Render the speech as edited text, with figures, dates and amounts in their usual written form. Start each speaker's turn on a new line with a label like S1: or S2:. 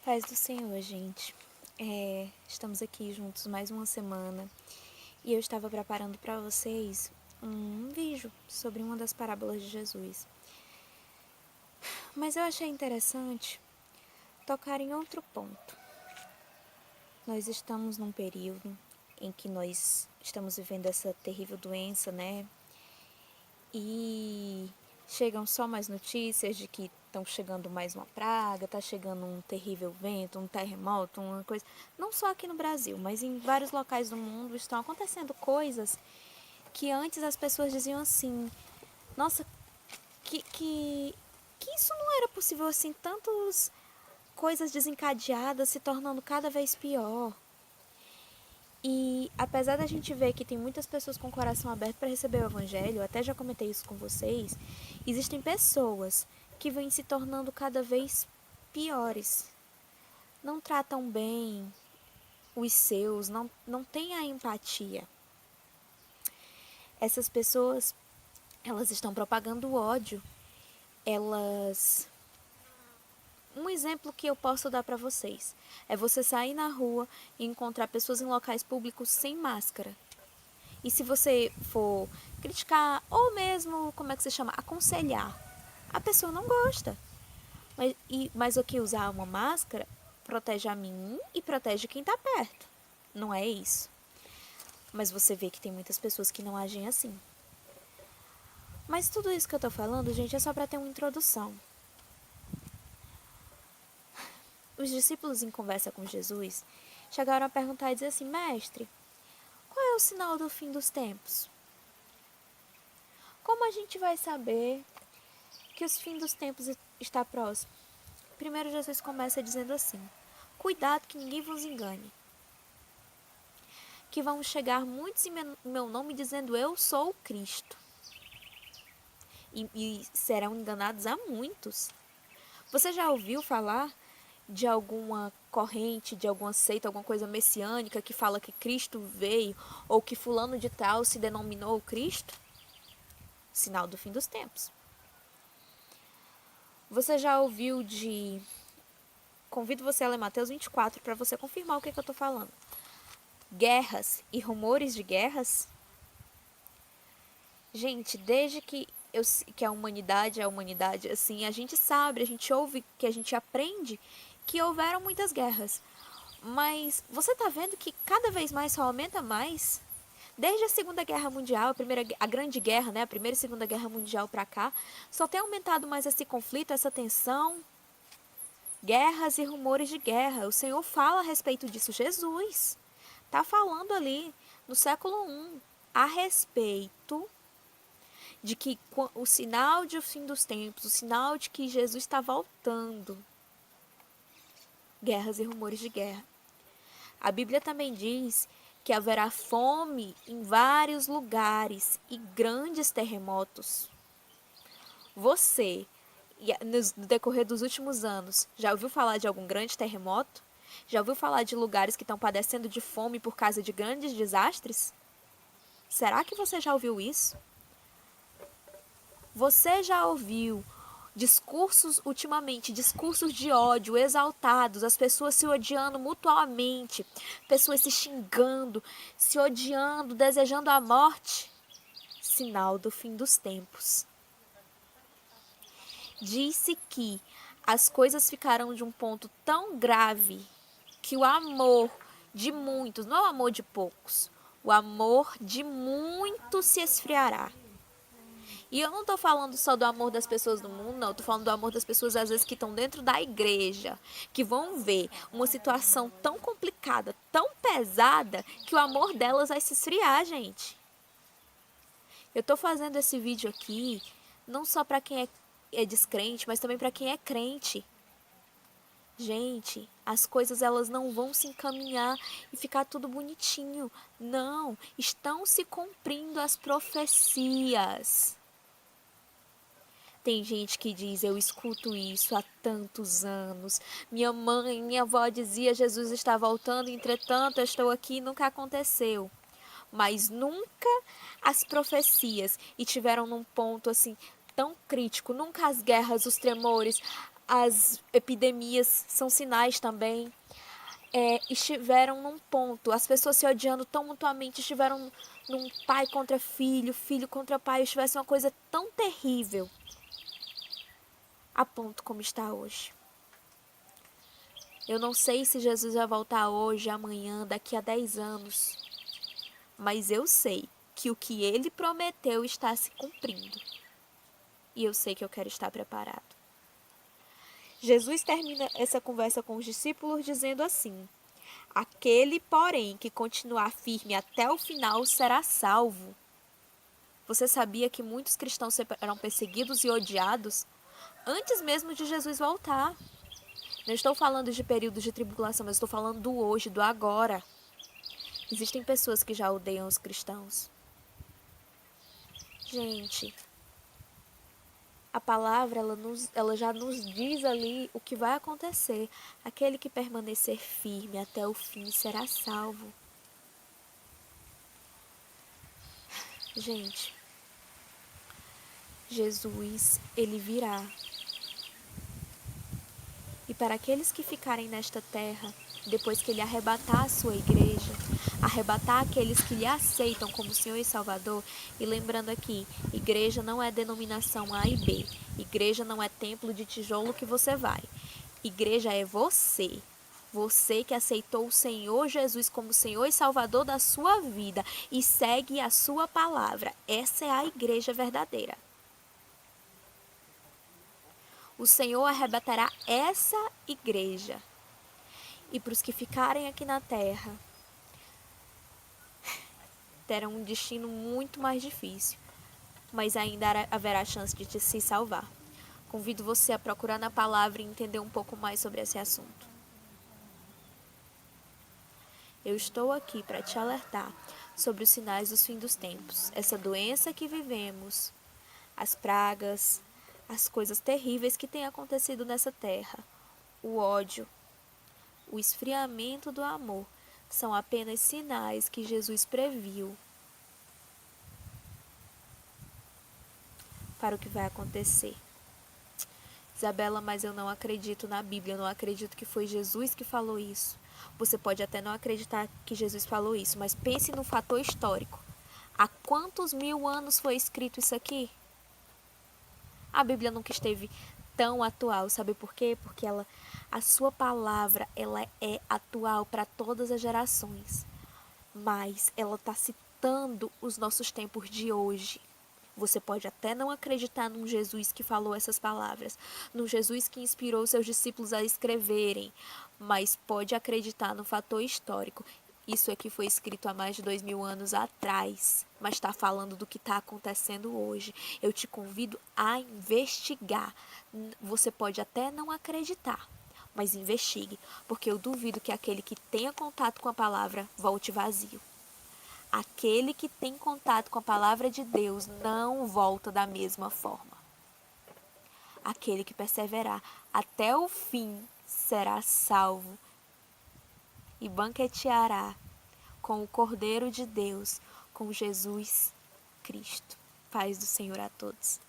S1: Paz do Senhor, gente. Estamos aqui juntos mais uma semana e eu estava preparando para vocês um vídeo sobre uma das parábolas de Jesus. Mas eu achei interessante tocar em outro ponto. Nós estamos num período em que nós estamos vivendo essa terrível doença, né? E chegam só mais notícias de que estão chegando mais uma praga, está chegando um terrível vento, um terremoto, uma coisa. Não só aqui no Brasil, mas em vários locais do mundo estão acontecendo coisas que antes as pessoas diziam assim: nossa, que isso não era possível assim, tantas coisas desencadeadas se tornando cada vez pior. E apesar da gente ver que tem muitas pessoas com o coração aberto para receber o evangelho, eu até já comentei isso com vocês, existem pessoas que vêm se tornando cada vez piores. Não tratam bem os seus, não têm a empatia. Essas pessoas, elas estão propagando ódio. Um exemplo que eu posso dar para vocês é você sair na rua e encontrar pessoas em locais públicos sem máscara. E se você for criticar ou mesmo, como é que se chama, aconselhar, a pessoa não gosta. Mas o que usar uma máscara protege a mim e protege quem está perto. Não é isso. Mas você vê que tem muitas pessoas que não agem assim. Mas tudo isso que eu tô falando, gente, é só para ter uma introdução. Os discípulos em conversa com Jesus chegaram a perguntar e dizer assim: Mestre, qual é o sinal do fim dos tempos? Como a gente vai saber que o fim dos tempos está próximo? Primeiro Jesus começa dizendo assim: cuidado que ninguém vos engane. Que vão chegar muitos em meu nome dizendo eu sou o Cristo. E serão enganados a muitos. Você já ouviu falar de alguma corrente, de alguma seita, alguma coisa messiânica que fala que Cristo veio ou que fulano de tal se denominou Cristo? Sinal do fim dos tempos. Você já ouviu de... Convido você a ler Mateus 24 para você confirmar o que eu estou falando. Guerras e rumores de guerras? Gente, desde que a humanidade é a humanidade, assim, a gente sabe, a gente ouve, que a gente aprende que houveram muitas guerras. Mas você tá vendo que cada vez mais só aumenta mais? Desde a Segunda Guerra Mundial, a Grande Guerra, né, a Primeira e Segunda Guerra Mundial para cá, só tem aumentado mais esse conflito, essa tensão, guerras e rumores de guerra. O Senhor fala a respeito disso. Jesus tá falando ali no século I a respeito de que o sinal de o fim dos tempos, o sinal de que Jesus está voltando. Guerras e rumores de guerra. A Bíblia também diz que haverá fome em vários lugares e grandes terremotos. Você, no decorrer dos últimos anos, já ouviu falar de algum grande terremoto? Já ouviu falar de lugares que estão padecendo de fome por causa de grandes desastres? Será que você já ouviu isso? Você já ouviu discursos ultimamente, discursos de ódio exaltados, as pessoas se odiando mutuamente, pessoas se xingando, se odiando, desejando a morte? Sinal do fim dos tempos. Disse que as coisas ficarão de um ponto tão grave que o amor de muitos, não é o amor de poucos, o amor de muitos se esfriará. E eu não estou falando só do amor das pessoas do mundo, não. Eu tô falando do amor das pessoas, às vezes, que estão dentro da igreja, que vão ver uma situação tão complicada, tão pesada, que o amor delas vai se esfriar, gente. Eu estou fazendo esse vídeo aqui, não só para quem é descrente, mas também para quem é crente. Gente, as coisas elas não vão se encaminhar e ficar tudo bonitinho. Não, estão se cumprindo as profecias. Tem gente que diz, eu escuto isso há tantos anos. Minha mãe, minha avó dizia, Jesus está voltando, entretanto eu estou aqui e nunca aconteceu. Mas nunca as profecias e tiveram num ponto assim tão crítico, nunca as guerras, os tremores, as epidemias são sinais também. Estiveram num ponto, as pessoas se odiando tão mutuamente, estiveram num pai contra filho, filho contra pai, estivesse uma coisa tão terrível, a ponto como está hoje. Eu não sei se Jesus vai voltar hoje, amanhã, daqui a 10 anos, mas eu sei que o que ele prometeu está se cumprindo. E eu sei que eu quero estar preparado. Jesus termina essa conversa com os discípulos dizendo assim: aquele, porém, que continuar firme até o final será salvo. Você sabia que muitos cristãos eram perseguidos e odiados antes mesmo de Jesus voltar? Não estou falando de períodos de tribulação, mas estou falando do hoje, do agora. Existem pessoas que já odeiam os cristãos. Gente, a palavra ela já nos diz ali o que vai acontecer. Aquele que permanecer firme até o fim será salvo. Gente, Jesus, ele virá. E para aqueles que ficarem nesta terra, depois que ele arrebatar a sua igreja, arrebatar aqueles que lhe aceitam como Senhor e Salvador, e lembrando aqui, igreja não é denominação A e B, igreja não é templo de tijolo que você vai, igreja é você. Você que aceitou o Senhor Jesus como Senhor e Salvador da sua vida e segue a sua palavra. Essa é a igreja verdadeira. O Senhor arrebatará essa igreja. E para os que ficarem aqui na terra, terão um destino muito mais difícil, mas ainda haverá chance de se salvar. Convido você a procurar na palavra e entender um pouco mais sobre esse assunto. Eu estou aqui para te alertar sobre os sinais dos fins dos tempos. Essa doença que vivemos, as pragas, as coisas terríveis que têm acontecido nessa terra, o ódio, o esfriamento do amor, são apenas sinais que Jesus previu para o que vai acontecer. Isabela, mas eu não acredito na Bíblia, eu não acredito que foi Jesus que falou isso. Você pode até não acreditar que Jesus falou isso, mas pense no fator histórico. Há quantos 1000 anos foi escrito isso aqui? A Bíblia nunca esteve tão atual, sabe por quê? Porque a sua palavra, ela é atual para todas as gerações, mas ela está citando os nossos tempos de hoje. Você pode até não acreditar num Jesus que falou essas palavras, num Jesus que inspirou seus discípulos a escreverem, mas pode acreditar no fator histórico. Isso aqui foi escrito há mais de 2000 anos atrás, mas está falando do que está acontecendo hoje. Eu te convido a investigar. Você pode até não acreditar, mas investigue, porque eu duvido que aquele que tenha contato com a palavra volte vazio. Aquele que tem contato com a palavra de Deus não volta da mesma forma. Aquele que perseverar até o fim será salvo e banqueteará com o Cordeiro de Deus, com Jesus Cristo. Paz do Senhor a todos.